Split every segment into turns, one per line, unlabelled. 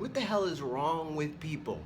What the hell is wrong with people?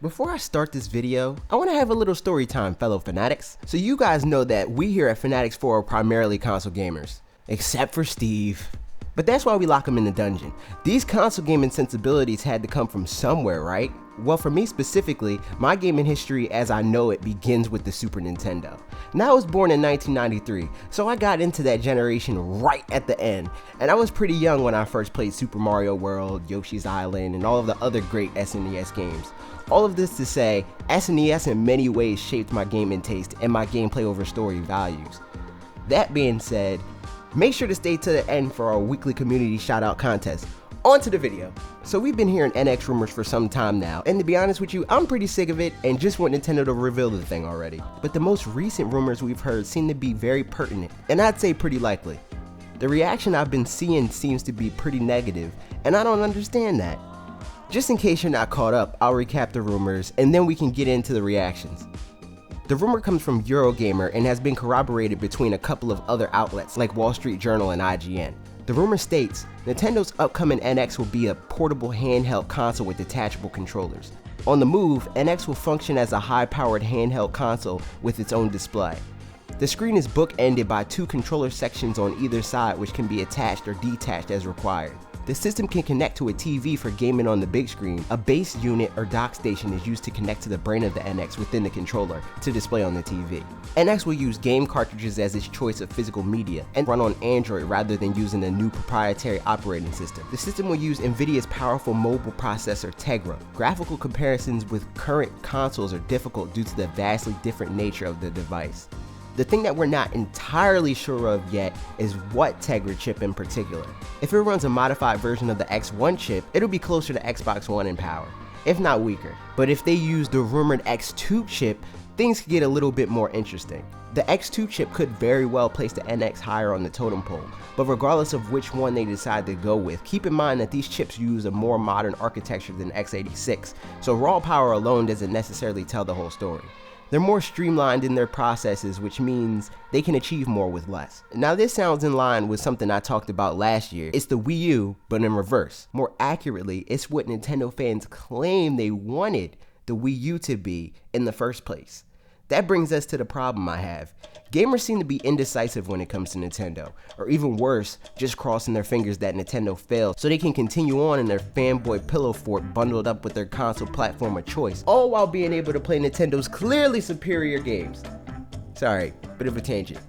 Before I start this video, I want to have a little story time, fellow fanatics. So you guys know that we here at Fanatics 4 are primarily console gamers, except for Steve. But that's why we lock him in the dungeon. These console gaming sensibilities had to come from somewhere, right? Well, for me specifically, my gaming history as I know it begins with the Super Nintendo. Now I was born in 1993, so I got into that generation right at the end, and I was pretty young when I first played Super Mario World, Yoshi's Island, and all of the other great SNES games. All of this to say, SNES in many ways shaped my gaming taste and my gameplay over story values. That being said, make sure to stay to the end for our weekly community shoutout contest. On to the video. So we've been hearing NX rumors for some time now, and to be honest with you, I'm pretty sick of it and just want Nintendo to reveal the thing already. But the most recent rumors we've heard seem to be very pertinent, and I'd say pretty likely. The reaction I've been seeing seems to be pretty negative, and I don't understand that. Just in case you're not caught up, I'll recap the rumors, and then we can get into the reactions. The rumor comes from Eurogamer and has been corroborated between a couple of other outlets like Wall Street Journal and IGN. The rumor states, Nintendo's upcoming NX will be a portable handheld console with detachable controllers. On the move, NX will function as a high-powered handheld console with its own display. The screen is bookended by two controller sections on either side which can be attached or detached as required. The system can connect to a TV for gaming on the big screen. A base unit or dock station is used to connect to the brain of the NX within the controller to display on the TV. NX will use game cartridges as its choice of physical media and run on Android rather than using a new proprietary operating system. The system will use Nvidia's powerful mobile processor Tegra. Graphical comparisons with current consoles are difficult due to the vastly different nature of the device. The thing that we're not entirely sure of yet is what Tegra chip in particular. If it runs a modified version of the X1 chip, it'll be closer to Xbox One in power, if not weaker. But if they use the rumored X2 chip, things could get a little bit more interesting. The X2 chip could very well place the NX higher on the totem pole, but regardless of which one they decide to go with, keep in mind that these chips use a more modern architecture than x86, so raw power alone doesn't necessarily tell the whole story. They're more streamlined in their processes, which means they can achieve more with less. Now this sounds in line with something I talked about last year. It's the Wii U, but in reverse. More accurately, it's what Nintendo fans claim they wanted the Wii U to be in the first place. That brings us to the problem I have. Gamers seem to be indecisive when it comes to Nintendo, or even worse, just crossing their fingers that Nintendo fails so they can continue on in their fanboy pillow fort bundled up with their console platform of choice, all while being able to play Nintendo's clearly superior games. Sorry, bit of a tangent.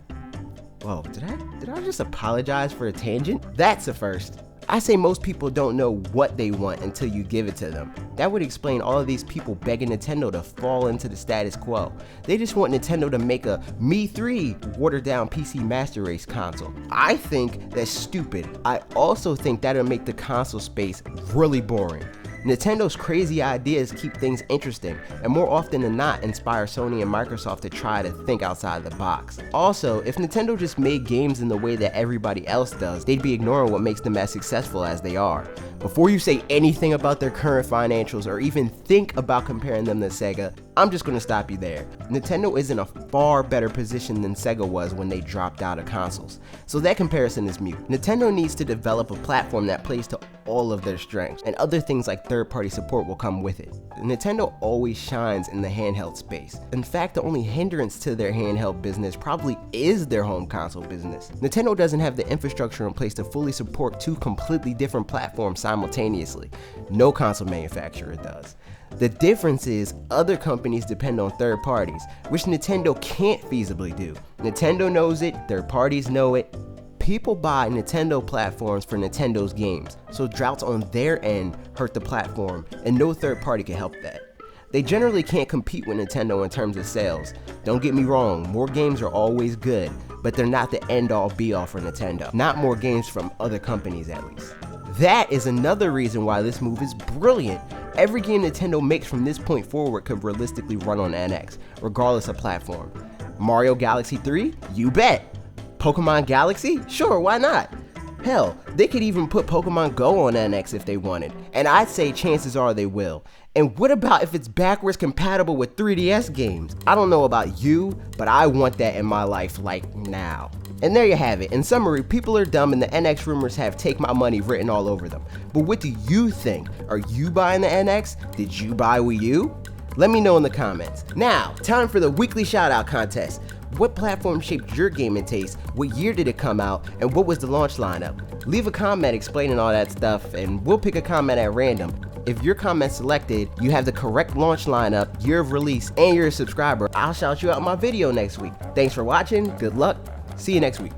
Whoa, did I just apologize for a tangent? That's a first. I say most people don't know what they want until you give it to them. That would explain all of these people begging Nintendo to fall into the status quo. They just want Nintendo to make a Me 3 watered down PC Master Race console. I think that's stupid. I also think that'll make the console space really boring. Nintendo's crazy ideas keep things interesting, and more often than not inspire Sony and Microsoft to try to think outside the box. Also, if Nintendo just made games in the way that everybody else does, they'd be ignoring what makes them as successful as they are. Before you say anything about their current financials or even think about comparing them to Sega, I'm just gonna stop you there. Nintendo is in a far better position than Sega was when they dropped out of consoles, so that comparison is mute. Nintendo needs to develop a platform that plays to all of their strengths, and other things like third-party support will come with it. Nintendo always shines in the handheld space. In fact, the only hindrance to their handheld business probably is their home console business. Nintendo doesn't have the infrastructure in place to fully support two completely different platforms simultaneously. No console manufacturer does. The difference is other companies depend on third parties, which Nintendo can't feasibly do. Nintendo knows it, third parties know it. People buy Nintendo platforms for Nintendo's games, so droughts on their end hurt the platform, and no third party can help that. They generally can't compete with Nintendo in terms of sales. Don't get me wrong, more games are always good, but they're not the end-all be-all for Nintendo. Not more games from other companies at least. That is another reason why this move is brilliant. Every game Nintendo makes from this point forward could realistically run on NX, regardless of platform. Mario Galaxy 3? You bet! Pokemon Galaxy? Sure, why not? Hell, they could even put Pokemon Go on NX if they wanted, and I'd say chances are they will. And what about if it's backwards compatible with 3DS games? I don't know about you, but I want that in my life like now. And there you have it. In summary, people are dumb and the NX rumors have "take my money" written all over them. But what do you think? Are you buying the NX? Did you buy Wii U? Let me know in the comments. Now, time for the weekly shoutout contest. What platform shaped your gaming taste? What year did it come out? And what was the launch lineup? Leave a comment explaining all that stuff and we'll pick a comment at random. If your comment's selected, you have the correct launch lineup, year of release, and you're a subscriber, I'll shout you out in my video next week. Thanks for watching, good luck, see you next week.